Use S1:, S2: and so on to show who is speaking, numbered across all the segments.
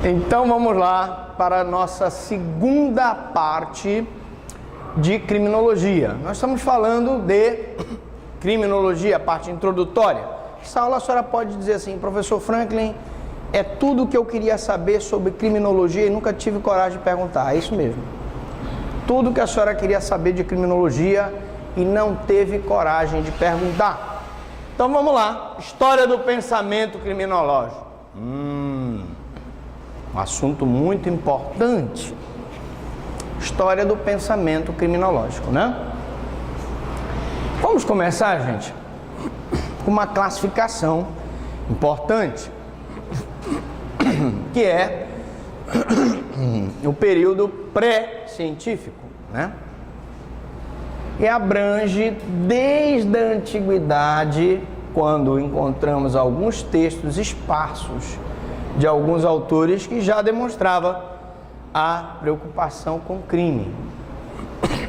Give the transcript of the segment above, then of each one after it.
S1: Então vamos lá para a nossa segunda parte de criminologia. Nós estamos falando de criminologia, a parte introdutória. Essa aula a senhora pode dizer assim: professor Franklin, é tudo o que eu queria saber sobre criminologia e nunca tive coragem de perguntar. É isso mesmo. Tudo que a senhora queria saber de criminologia e não teve coragem de perguntar. Então vamos lá. História do pensamento criminológico. Um assunto muito importante. História do pensamento criminológico, né? Vamos começar, gente, com uma classificação importante, que é o período pré-científico, né? E abrange desde a antiguidade, quando encontramos alguns textos esparsos de alguns autores que já demonstrava a preocupação com o crime.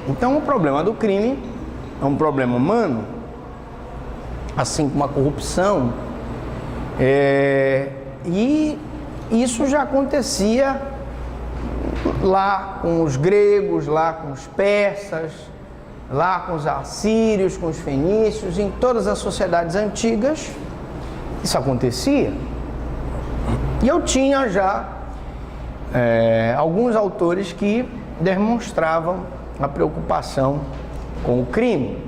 S1: Então, o problema do crime é um problema humano, assim como a corrupção, e isso já acontecia lá com os gregos, lá com os persas, lá com os assírios, com os fenícios, em todas as sociedades antigas, isso acontecia. E eu tinha já alguns autores que demonstravam a preocupação com o crime.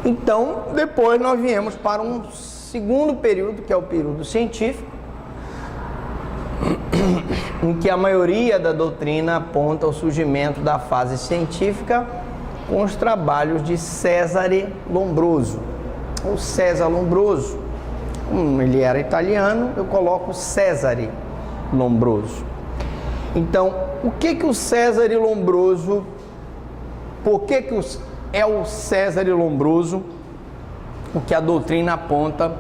S1: Então, depois nós viemos para um segundo período, que é o período científico, em que a maioria da doutrina aponta o surgimento da fase científica com os trabalhos de Cesare Lombroso. O César Lombroso, ele era italiano, eu coloco Cesare Lombroso. Então, o que o Cesare Lombroso, por que é o Cesare Lombroso o que a doutrina aponta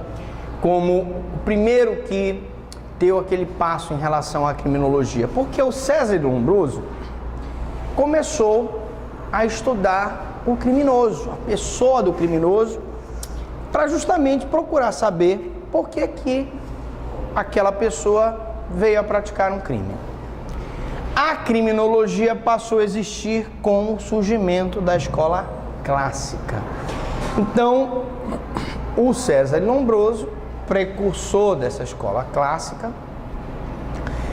S1: como o primeiro que deu aquele passo em relação à criminologia? Porque o Cesare Lombroso começou a estudar o criminoso, a pessoa do criminoso, para justamente procurar saber por que aquela pessoa veio a praticar um crime. A criminologia passou a existir com o surgimento da escola clássica. Então, o Cesare Lombroso, precursor dessa escola clássica,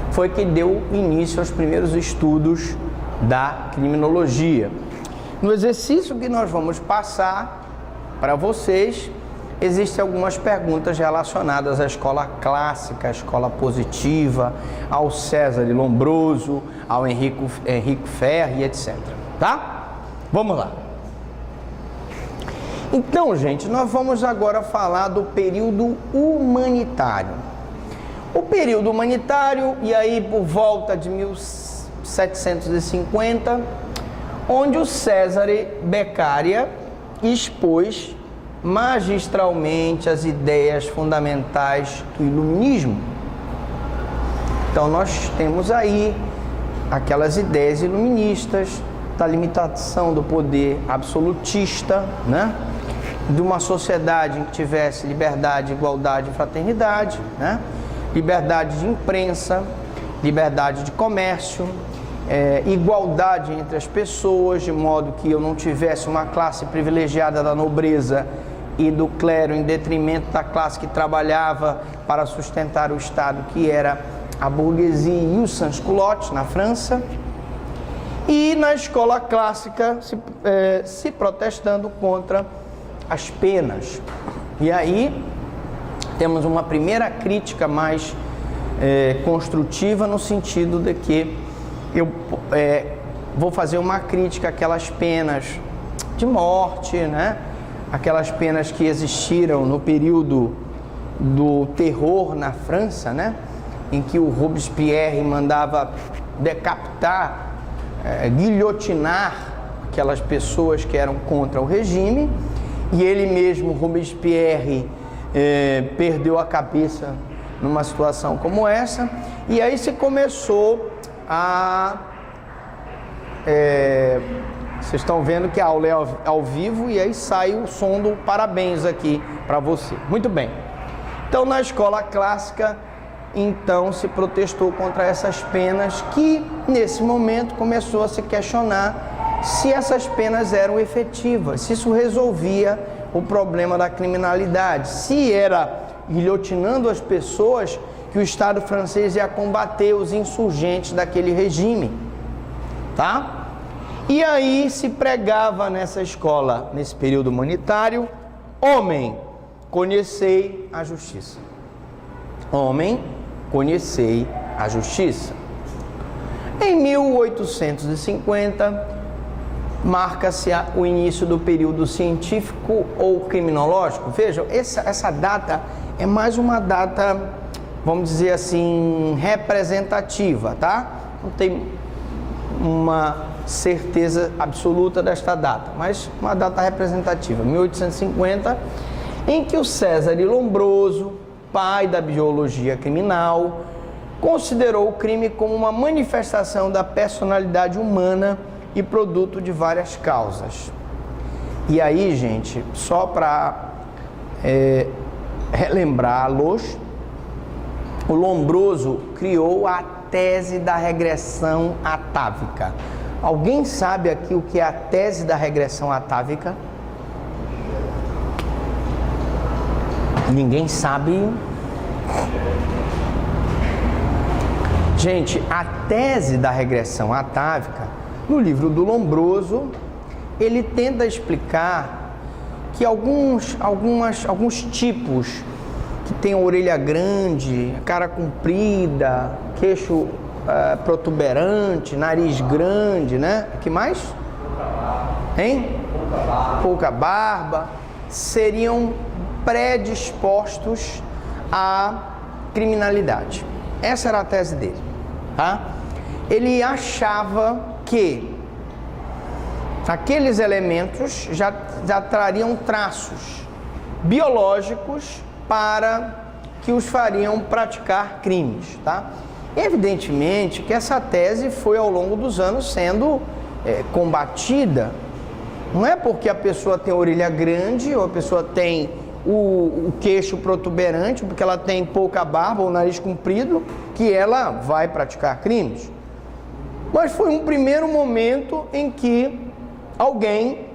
S1: foi que deu início aos primeiros estudos da criminologia. No exercício que nós vamos passar para vocês, existem algumas perguntas relacionadas à escola clássica, à escola positiva, ao Cesare Lombroso, ao Enrico Ferri, etc. Tá? Vamos lá. Então, gente, nós vamos agora falar do período humanitário. O período humanitário, e aí por volta de 1750, onde o Cesare Beccaria expôs magistralmente as ideias fundamentais do iluminismo. Então nós temos aí aquelas ideias iluministas da limitação do poder absolutista, né? De uma sociedade em que tivesse liberdade, igualdade e fraternidade, né? Liberdade de imprensa, liberdade de comércio, igualdade entre as pessoas, de modo que eu não tivesse uma classe privilegiada da nobreza e do clero em detrimento da classe que trabalhava para sustentar o Estado, que era a burguesia e os sans-culottes na França. E na escola clássica se protestando contra as penas. E aí temos uma primeira crítica mais construtiva, no sentido de que eu vou fazer uma crítica àquelas penas de morte, né? Aquelas penas que existiram no período do terror na França, né? Em que o Robespierre mandava decapitar, guilhotinar aquelas pessoas que eram contra o regime, e ele mesmo, Robespierre, perdeu a cabeça numa situação como essa, e aí se começou a... vocês estão vendo que a aula é ao vivo e aí sai o som do parabéns aqui para você. Muito bem. Então, na escola clássica, então se protestou contra essas penas, que nesse momento começou a se questionar se essas penas eram efetivas, se isso resolvia o problema da criminalidade, se era guilhotinando as pessoas que o Estado francês ia combater os insurgentes daquele regime, tá? E aí se pregava nessa escola, nesse período humanitário: homem, conhecei a justiça. Homem, conhecei a justiça. Em 1850, marca-se o início do período científico ou criminológico. Vejam, essa data é mais uma data, vamos dizer assim, representativa, tá? Não tem uma certeza absoluta desta data, mas uma data representativa, 1850, em que o César Lombroso, pai da biologia criminal, considerou o crime como uma manifestação da personalidade humana e produto de várias causas. E aí, gente, só para relembrá-los, o Lombroso criou a tese da regressão atávica. Alguém sabe aqui o que é a tese da regressão atávica? Ninguém sabe? Gente, a tese da regressão atávica, no livro do Lombroso, ele tenta explicar que alguns tipos que têm orelha grande, cara comprida, queixo protuberante, nariz grande, né? O que mais? Hein? Pouca barba. Seriam predispostos à criminalidade. Essa era a tese dele, tá? Ele achava que aqueles elementos já trariam traços biológicos para que os fariam praticar crimes, tá? Evidentemente que essa tese foi ao longo dos anos sendo combatida. Não é porque a pessoa tem a orelha grande ou a pessoa tem o queixo protuberante, porque ela tem pouca barba ou nariz comprido, que ela vai praticar crimes. Mas foi um primeiro momento em que alguém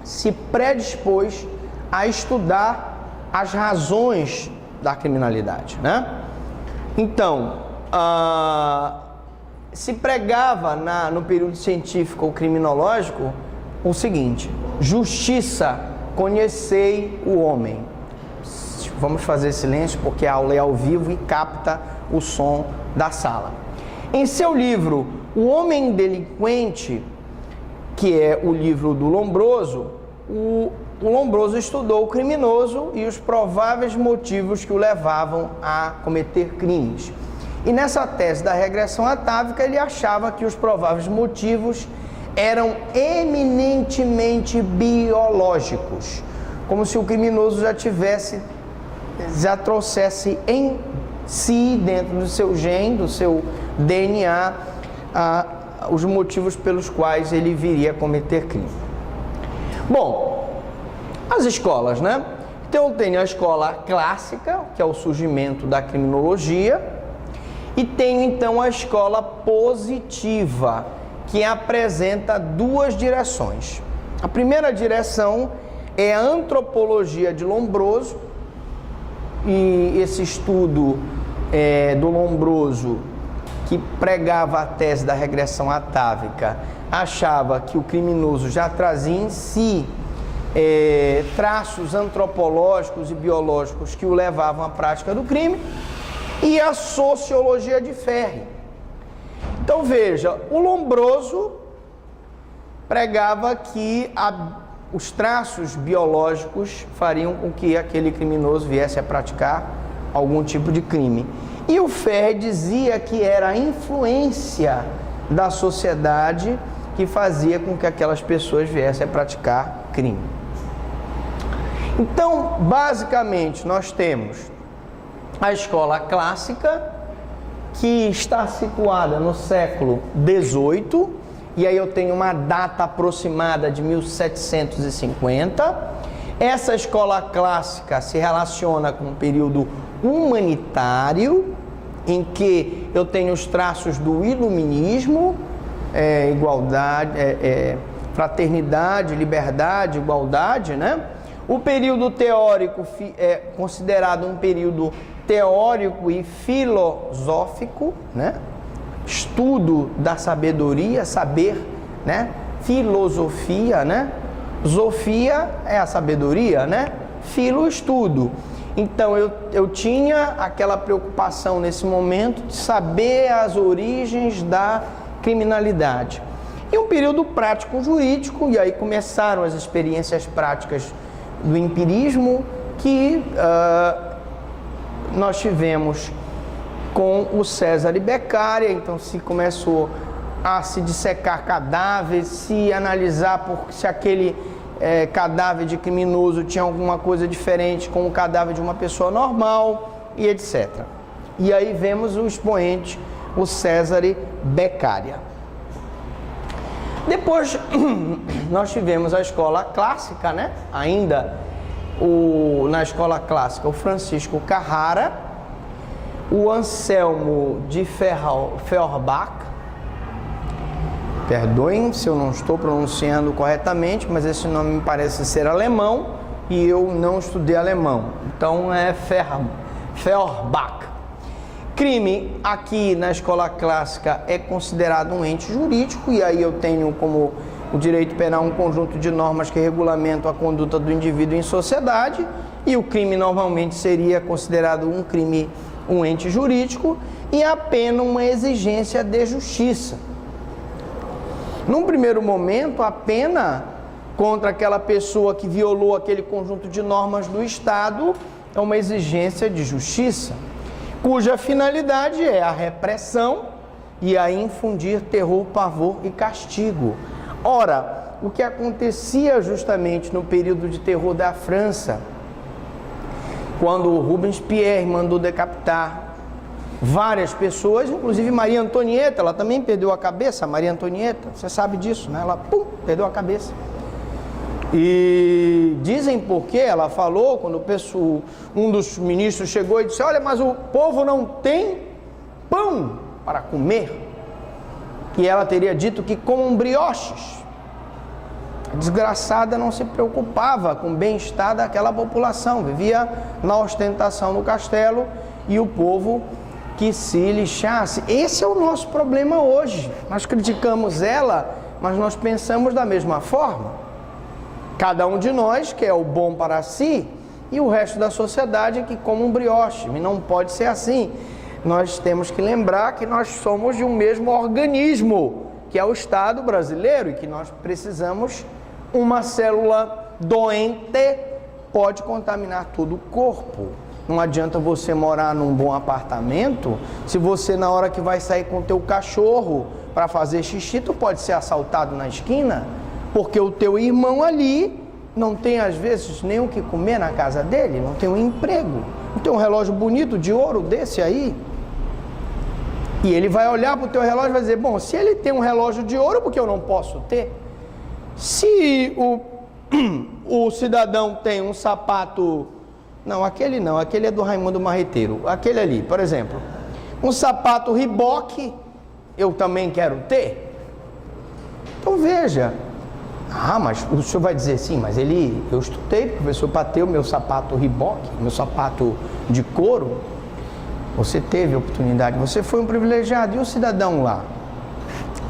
S1: se predispôs a estudar as razões da criminalidade, né? Então, se pregava no período científico ou criminológico o seguinte: justiça, conhecei o homem. Vamos fazer silêncio porque a aula é ao vivo e capta o som da sala. Em seu livro O Homem Delinquente, que é o livro do Lombroso, o Lombroso estudou o criminoso e os prováveis motivos que o levavam a cometer crimes. E nessa tese da regressão atávica, ele achava que os prováveis motivos eram eminentemente biológicos, como se o criminoso já trouxesse em si, dentro do seu gene, do seu DNA, os motivos pelos quais ele viria a cometer crime. Bom, as escolas, né? Então eu tenho a escola clássica, que é o surgimento da criminologia, e tenho então a escola positiva, que apresenta duas direções. A primeira direção é a antropologia de Lombroso, e esse estudo do Lombroso, que pregava a tese da regressão atávica, achava que o criminoso já trazia em si traços antropológicos e biológicos que o levavam à prática do crime, e a sociologia de Ferri. Então veja, o Lombroso pregava que os traços biológicos fariam com que aquele criminoso viesse a praticar algum tipo de crime. E o Ferri dizia que era a influência da sociedade que fazia com que aquelas pessoas viessem a praticar crime. Então, basicamente, nós temos a escola clássica, que está situada no século XVIII, e aí eu tenho uma data aproximada de 1750. Essa escola clássica se relaciona com o período humanitário, em que eu tenho os traços do iluminismo, igualdade, fraternidade, liberdade, igualdade, né? O período teórico é considerado um período teórico e filosófico, né? Estudo da sabedoria, saber, né? Filosofia, né? Zofia é a sabedoria, né? Filo, estudo. Então eu tinha aquela preocupação nesse momento de saber as origens da criminalidade. E um período prático jurídico, e aí começaram as experiências práticas do empirismo que nós tivemos com o Cesare Beccaria. Então se começou a se dissecar cadáveres, se analisar se aquele cadáver de criminoso tinha alguma coisa diferente com o cadáver de uma pessoa normal e etc. E aí vemos o expoente, o Cesare Beccaria. Depois nós tivemos a escola clássica, né? Ainda na escola clássica, o Francisco Carrara, o Anselmo de Feuerbach. Perdoem se eu não estou pronunciando corretamente, mas esse nome me parece ser alemão e eu não estudei alemão. Então é Feuerbach. Crime, aqui na escola clássica, é considerado um ente jurídico, e aí eu tenho como o direito penal um conjunto de normas que regulamentam a conduta do indivíduo em sociedade, e o crime normalmente seria considerado um crime, um ente jurídico, e a pena uma exigência de justiça. Num primeiro momento, a pena contra aquela pessoa que violou aquele conjunto de normas do Estado é uma exigência de justiça, cuja finalidade é a repressão e a infundir terror, pavor e castigo. Ora, o que acontecia justamente no período de terror da França, quando o Rubens Pierre mandou decapitar várias pessoas, inclusive Maria Antonieta, ela também perdeu a cabeça. Maria Antonieta, você sabe disso, né? Ela perdeu a cabeça. E dizem porque ela falou, quando um dos ministros chegou e disse: olha, mas o povo não tem pão para comer. E ela teria dito que comam brioches. A desgraçada não se preocupava com o bem-estar daquela população, vivia na ostentação no castelo, e o povo que se lixasse. Esse é o nosso problema hoje. Nós criticamos ela, mas nós pensamos da mesma forma. Cada um de nós quer o bom para si, e o resto da sociedade que come um brioche. E não pode ser assim. Nós temos que lembrar que nós somos de um mesmo organismo, que é o Estado brasileiro, e que nós precisamos, uma célula doente pode contaminar todo o corpo. Não adianta você morar num bom apartamento, se você, na hora que vai sair com o teu cachorro para fazer xixi, tu pode ser assaltado na esquina, porque o teu irmão ali não tem, às vezes, nem o que comer na casa dele, não tem um emprego, não tem um relógio bonito de ouro desse aí. E ele vai olhar para o teu relógio e vai dizer: bom, se ele tem um relógio de ouro, por que eu não posso ter? Se o cidadão tem um sapato... Não, aquele é do Raimundo Marreteiro. Aquele ali, por exemplo, um sapato Reebok, eu também quero ter. Então veja, mas o senhor vai dizer sim, mas eu estudei, professor, para ter o meu sapato Reebok, meu sapato de couro. Você teve a oportunidade, você foi um privilegiado. E o cidadão lá?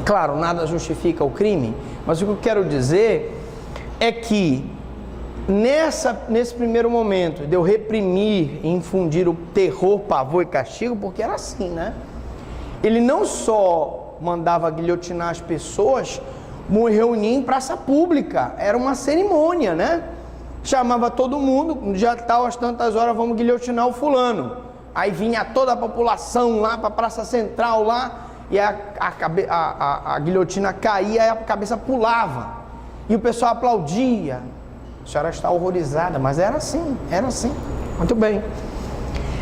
S1: Claro, nada justifica o crime, mas o que eu quero dizer é que nesse primeiro momento de eu reprimir e infundir o terror, pavor e castigo, porque era assim, né? Ele não só mandava guilhotinar as pessoas, reunia em praça pública, era uma cerimônia, né? Chamava todo mundo, já tal, às tantas horas vamos guilhotinar o fulano. Aí vinha toda a população lá para a praça central lá, e a guilhotina caía e a cabeça pulava. E o pessoal aplaudia. A senhora está horrorizada, mas era assim. Muito bem.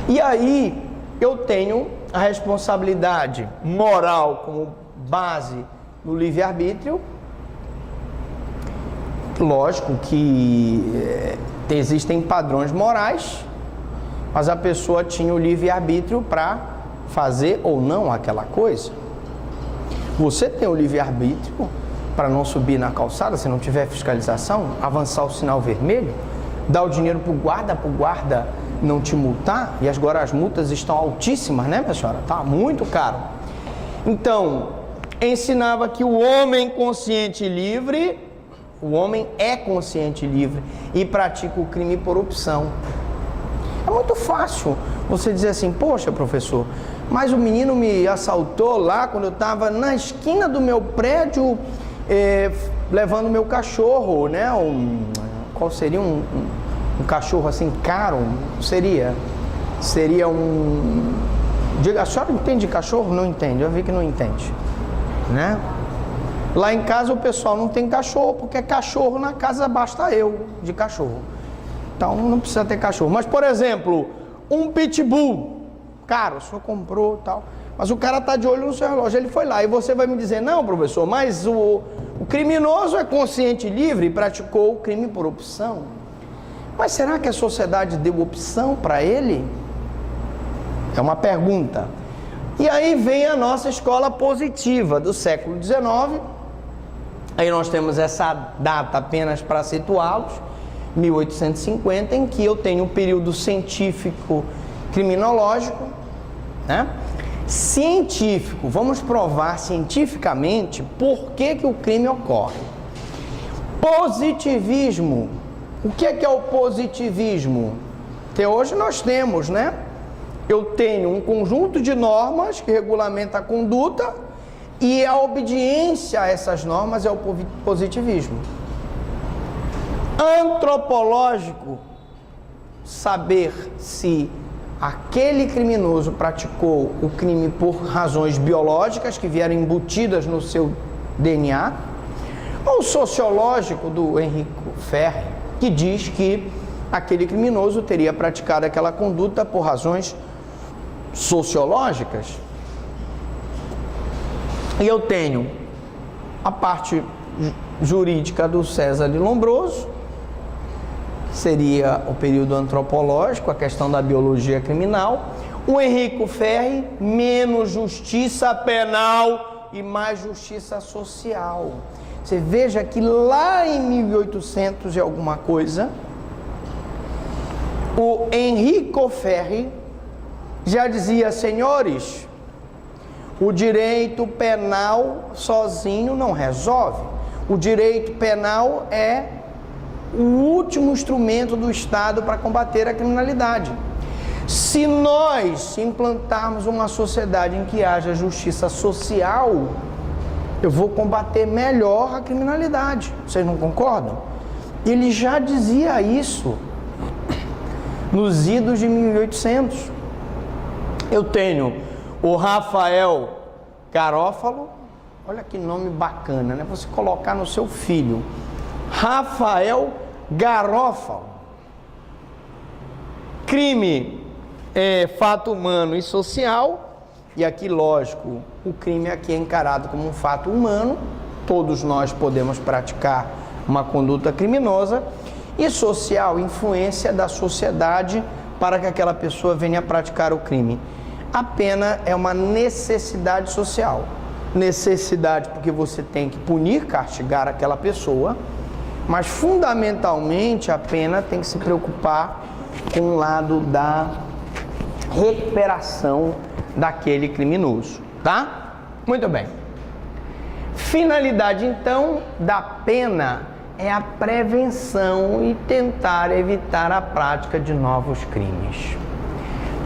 S1: E aí eu tenho a responsabilidade moral como base no livre-arbítrio. Lógico que existem padrões morais, mas a pessoa tinha o livre-arbítrio para fazer ou não aquela coisa. Você tem o livre-arbítrio para não subir na calçada se não tiver fiscalização, avançar o sinal vermelho, dar o dinheiro para o guarda não te multar, e agora as multas estão altíssimas, né, minha senhora? Tá muito caro. Então, ensinava que o homem consciente e livre, o homem é consciente e livre e pratica o crime por opção. É muito fácil você dizer assim, poxa, professor, mas o menino me assaltou lá quando eu estava na esquina do meu prédio, levando meu cachorro, né? Qual seria um cachorro assim caro? Seria um... Diga, a senhora entende de cachorro? Não entende, eu vi que não entende, né? Lá em casa o pessoal não tem cachorro, porque cachorro na casa basta eu de cachorro. Então não precisa ter cachorro. Mas, por exemplo, um pitbull, cara, o senhor comprou tal, mas o cara tá de olho no seu relógio, ele foi lá, e você vai me dizer, não, professor, mas o criminoso é consciente e livre e praticou o crime por opção. Mas será que a sociedade deu opção para ele? É uma pergunta. E aí vem a nossa escola positiva do século XIX. Aí nós temos essa data apenas para situá-los, 1850, em que eu tenho um período científico criminológico, né? Científico, vamos provar cientificamente por que o crime ocorre. Positivismo. O que é o positivismo? Até hoje nós temos, né? Eu tenho um conjunto de normas que regulamenta a conduta e a obediência a essas normas é o positivismo. Antropológico, saber se aquele criminoso praticou o crime por razões biológicas que vieram embutidas no seu DNA, ou sociológico do Henrico Ferri, que diz que aquele criminoso teria praticado aquela conduta por razões sociológicas. E eu tenho a parte jurídica do César de Lombroso, que seria o período antropológico, a questão da biologia criminal. O Henrico Ferri, menos justiça penal e mais justiça social. Você veja que lá em 1800 e alguma coisa, o Henrico Ferri já dizia, senhores, o direito penal sozinho não resolve. O direito penal é o último instrumento do Estado para combater a criminalidade. Se nós implantarmos uma sociedade em que haja justiça social, eu vou combater melhor a criminalidade. Vocês não concordam? Ele já dizia isso nos idos de 1800. Eu tenho o Rafael Garófalo, olha que nome bacana, né? Você colocar no seu filho, Rafael Garófalo. Crime é fato humano e social, e aqui, lógico, o crime aqui é encarado como um fato humano, todos nós podemos praticar uma conduta criminosa, e social, influência da sociedade para que aquela pessoa venha a praticar o crime. A pena é uma necessidade social. Necessidade porque você tem que punir, castigar aquela pessoa, mas fundamentalmente a pena tem que se preocupar com o lado da recuperação daquele criminoso, tá? Muito bem. Finalidade então da pena é a prevenção e tentar evitar a prática de novos crimes.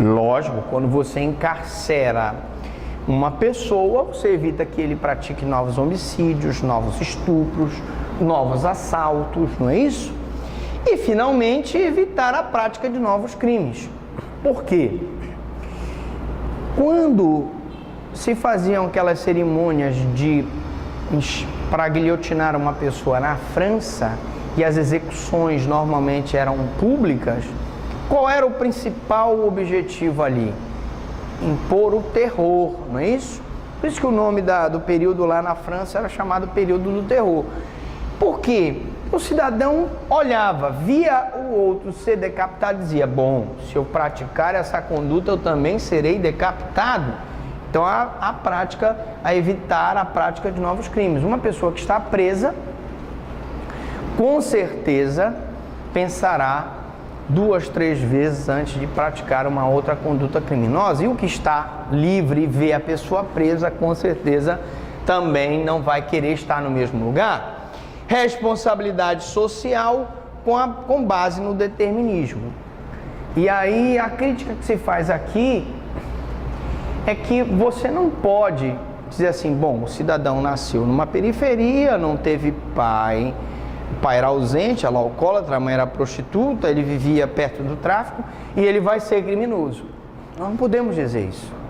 S1: Lógico, quando você encarcera uma pessoa, você evita que ele pratique novos homicídios, novos estupros, novos assaltos, não é isso? E, finalmente, evitar a prática de novos crimes. Por quê? Quando se faziam aquelas cerimônias para guilhotinar uma pessoa na França, e as execuções normalmente eram públicas, qual era o principal objetivo ali? Impor o terror, não é isso? Por isso que o nome do período lá na França era chamado período do terror. Por quê? O cidadão olhava, via o outro ser decapitado e dizia: bom, se eu praticar essa conduta eu também serei decapitado. Então a prática, a evitar a prática de novos crimes. Uma pessoa que está presa, com certeza pensará 2, 3 vezes antes de praticar uma outra conduta criminosa. E o que está livre e vê a pessoa presa, com certeza também não vai querer estar no mesmo lugar. Responsabilidade social com base no determinismo. E aí a crítica que se faz aqui é que você não pode dizer assim: bom, o cidadão nasceu numa periferia, não teve pai, o pai era ausente, ela alcoólatra, a mãe era prostituta, ele vivia perto do tráfico e ele vai ser criminoso. Nós não podemos dizer isso.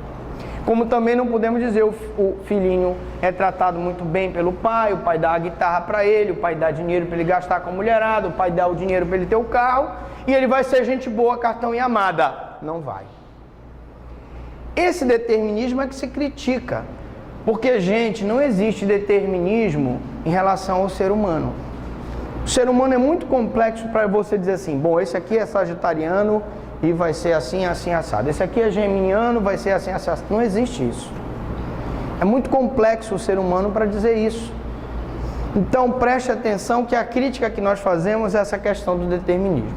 S1: Como também não podemos dizer o filhinho é tratado muito bem pelo pai, o pai dá a guitarra para ele, o pai dá dinheiro para ele gastar com a mulherada, o pai dá o dinheiro para ele ter o carro e ele vai ser gente boa, cartão e amada. Não vai. Esse determinismo é que se critica, porque, gente, não existe determinismo em relação ao ser humano. O ser humano é muito complexo para você dizer assim: bom, esse aqui é sagitariano e vai ser assim, assim, assado. Esse aqui é geminiano, vai ser assim, assim, assado. Não existe isso. É muito complexo o ser humano para dizer isso. Então, preste atenção que a crítica que nós fazemos é essa questão do determinismo.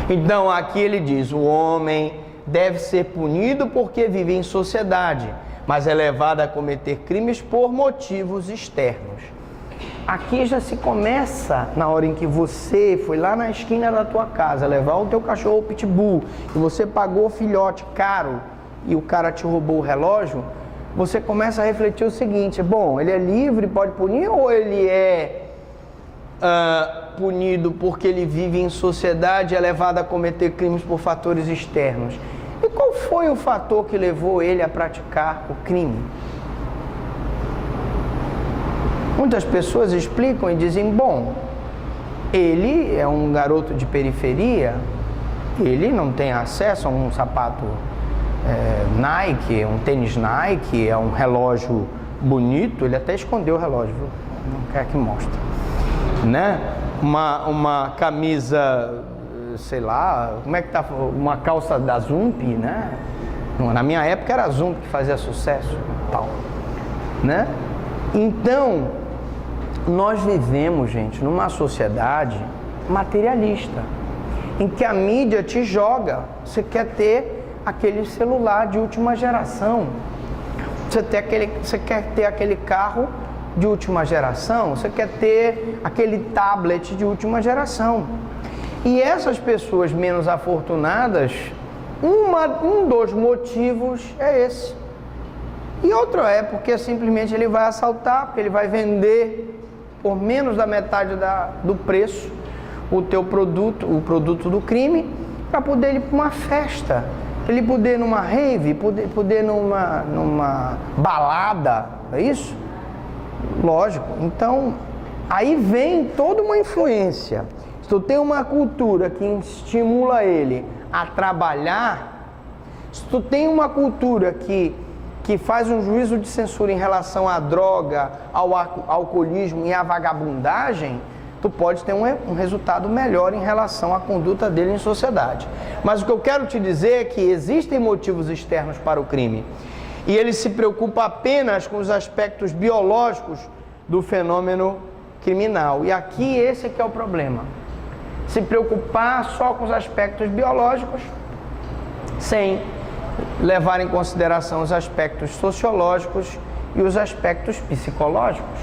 S1: Então, aqui ele diz: o homem deve ser punido porque vive em sociedade, mas é levado a cometer crimes por motivos externos. Aqui já se começa na hora em que você foi lá na esquina da tua casa levar o teu cachorro pitbull e você pagou o filhote caro e o cara te roubou o relógio, você começa a refletir o seguinte: bom, ele é livre, pode punir, ou ele é punido porque ele vive em sociedade e é levado a cometer crimes por fatores externos? E qual foi o fator que levou ele a praticar o crime? Muitas pessoas explicam e dizem: bom, ele é um garoto de periferia, ele não tem acesso a um sapato Nike, um tênis Nike, a um relógio bonito, ele até escondeu o relógio, viu? Não quer que mostre, né? Uma camisa, sei lá, como é que tá, uma calça da Zump, né? Na minha época era a Zump que fazia sucesso, tal, né? Então, nós vivemos, gente, numa sociedade materialista, em que a mídia te joga. Você quer ter aquele celular de última geração, você quer ter aquele carro de última geração, você quer ter aquele tablet de última geração. E essas pessoas menos afortunadas, um dos motivos é esse. E outro é porque simplesmente ele vai assaltar, porque ele vai vender por menos da metade do preço o teu produto, o produto do crime, para poder ir para uma festa, para ele poder ir numa rave, poder ir numa balada, é isso? Lógico. Então, aí vem toda uma influência. Se tu tem uma cultura que estimula ele a trabalhar, se tu tem uma cultura que faz um juízo de censura em relação à droga, ao alcoolismo e à vagabundagem, tu pode ter um resultado melhor em relação à conduta dele em sociedade. Mas o que eu quero te dizer é que existem motivos externos para o crime. E ele se preocupa apenas com os aspectos biológicos do fenômeno criminal. E aqui esse é que é o problema. Se preocupar só com os aspectos biológicos, sem levar em consideração os aspectos sociológicos e os aspectos psicológicos.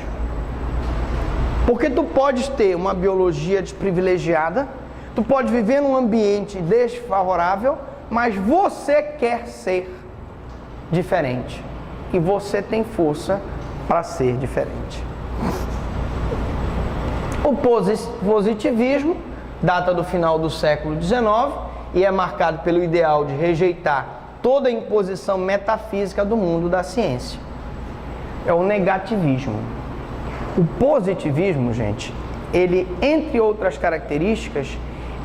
S1: Porque tu podes ter uma biologia desprivilegiada, tu pode viver num ambiente desfavorável, mas você quer ser diferente. E você tem força para ser diferente. O positivismo data do final do século XIX e é marcado pelo ideal de rejeitar toda a imposição metafísica do mundo da ciência. É o negativismo. O positivismo, gente, ele, entre outras características,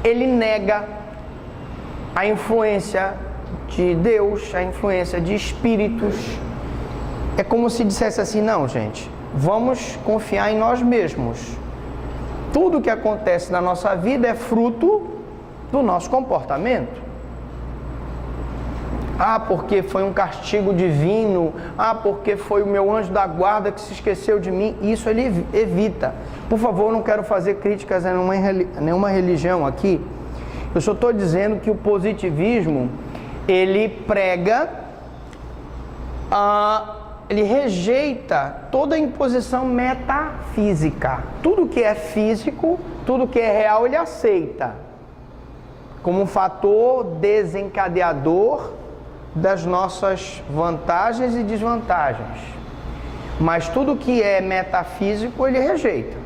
S1: ele nega a influência de Deus, a influência de espíritos. É como se dissesse assim: não, gente, vamos confiar em nós mesmos. Tudo que acontece na nossa vida é fruto do nosso comportamento. Ah, porque foi um castigo divino. Ah, porque foi o meu anjo da guarda que se esqueceu de mim. Isso ele evita. Por favor, não quero fazer críticas a nenhuma religião aqui. Eu só estou dizendo que o positivismo, ele prega, ele rejeita toda a imposição metafísica. Tudo que é físico, tudo que é real, ele aceita como um fator desencadeador das nossas vantagens e desvantagens. Mas tudo que é metafísico, ele rejeita.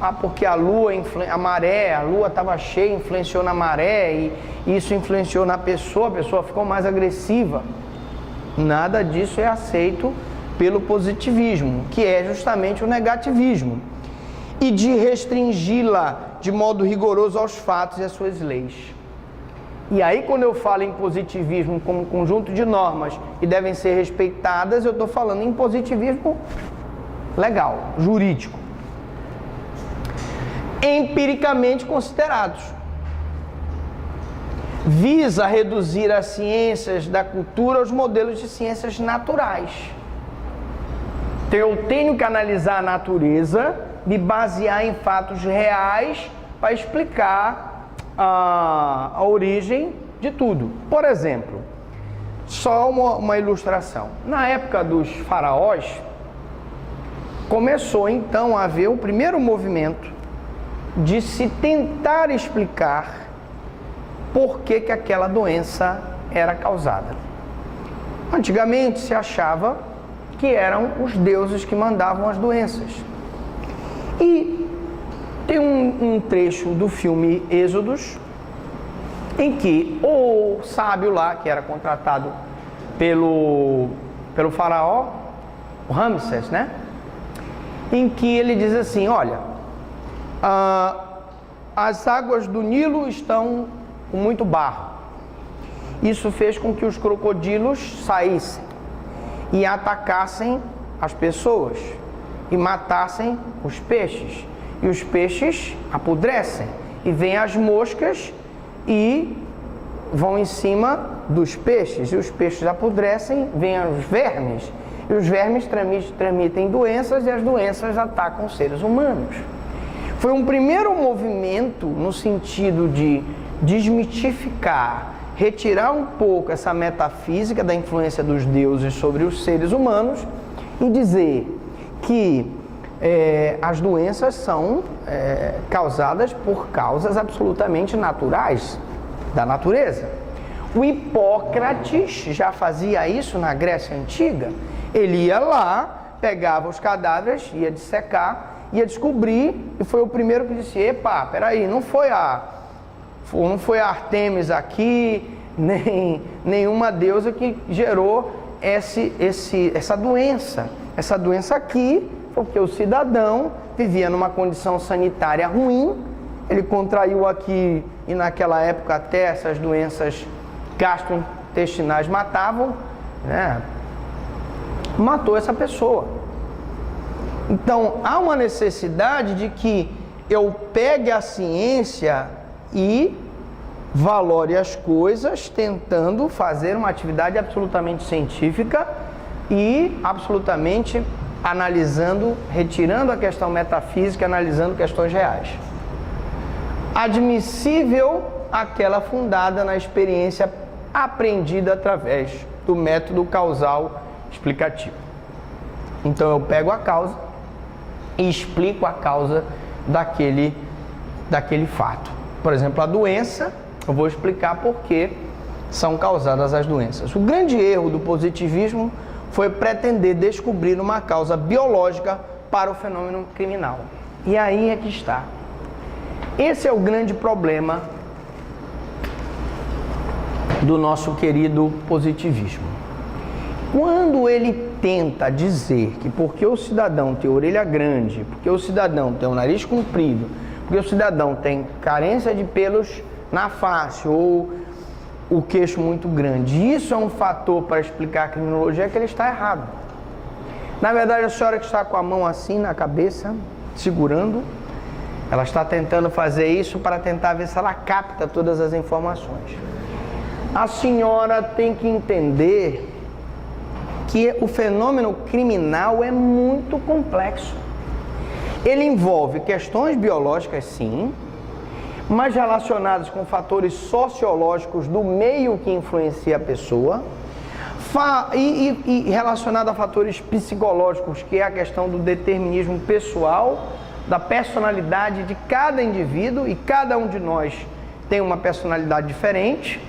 S1: Ah, porque a lua, a maré, a lua estava cheia, influenciou na maré e isso influenciou na pessoa, a pessoa ficou mais agressiva. Nada disso é aceito pelo positivismo, que é justamente o negativismo. E de restringi-la de modo rigoroso aos fatos e às suas leis. E aí, quando eu falo em positivismo como conjunto de normas que devem ser respeitadas, eu estou falando em positivismo legal, jurídico. Empiricamente considerados. Visa reduzir as ciências da cultura aos modelos de ciências naturais. Então, eu tenho que analisar a natureza, me basear em fatos reais para explicar a origem de tudo. Por exemplo, só uma ilustração. Na época dos faraós, começou então a haver o primeiro movimento de se tentar explicar por que aquela doença era causada. Antigamente se achava que eram os deuses que mandavam as doenças. E tem um trecho do filme Êxodos, em que o sábio lá, que era contratado pelo faraó, o Ramsés, né? Em que ele diz assim, olha, as águas do Nilo estão com muito barro. Isso fez com que os crocodilos saíssem e atacassem as pessoas e matassem os peixes. E os peixes apodrecem e vêm as moscas e vão em cima dos peixes, e os peixes apodrecem, vêm os vermes, e os vermes transmitem doenças e as doenças atacam os seres humanos. Foi um primeiro movimento no sentido de desmitificar, retirar um pouco essa metafísica da influência dos deuses sobre os seres humanos e dizer que as doenças são causadas por causas absolutamente naturais da natureza. O Hipócrates já fazia isso na Grécia Antiga. Ele ia lá, pegava os cadáveres, ia dissecar, ia descobrir, e foi o primeiro que disse, epa, peraí, não foi a Artemis aqui, nem nenhuma deusa que gerou essa doença. Essa doença aqui, porque o cidadão vivia numa condição sanitária ruim, ele contraiu aqui, e naquela época até essas doenças gastrointestinais matavam, né? Matou essa pessoa. Então, há uma necessidade de que eu pegue a ciência e valore as coisas, tentando fazer uma atividade absolutamente científica e absolutamente analisando, retirando a questão metafísica, analisando questões reais. Admissível aquela fundada na experiência aprendida através do método causal explicativo. Então eu pego a causa e explico a causa daquele fato. Por exemplo, a doença, eu vou explicar por que são causadas as doenças. O grande erro do positivismo foi pretender descobrir uma causa biológica para o fenômeno criminal. E aí é que está. Esse é o grande problema do nosso querido positivismo. Quando ele tenta dizer que porque o cidadão tem orelha grande, porque o cidadão tem o nariz comprido, porque o cidadão tem carência de pelos na face ou o queixo muito grande, isso é um fator para explicar a criminologia, é que ele está errado. Na verdade, a senhora que está com a mão assim na cabeça, segurando, Ela está tentando fazer isso para tentar ver se ela capta todas as informações. A senhora tem que entender que o fenômeno criminal é muito complexo. Ele envolve questões biológicas, sim, mas relacionadas com fatores sociológicos do meio que influencia a pessoa, e relacionado a fatores psicológicos, que é a questão do determinismo pessoal, da personalidade de cada indivíduo, e cada um de nós tem uma personalidade diferente,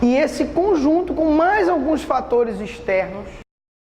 S1: e esse conjunto com mais alguns fatores externos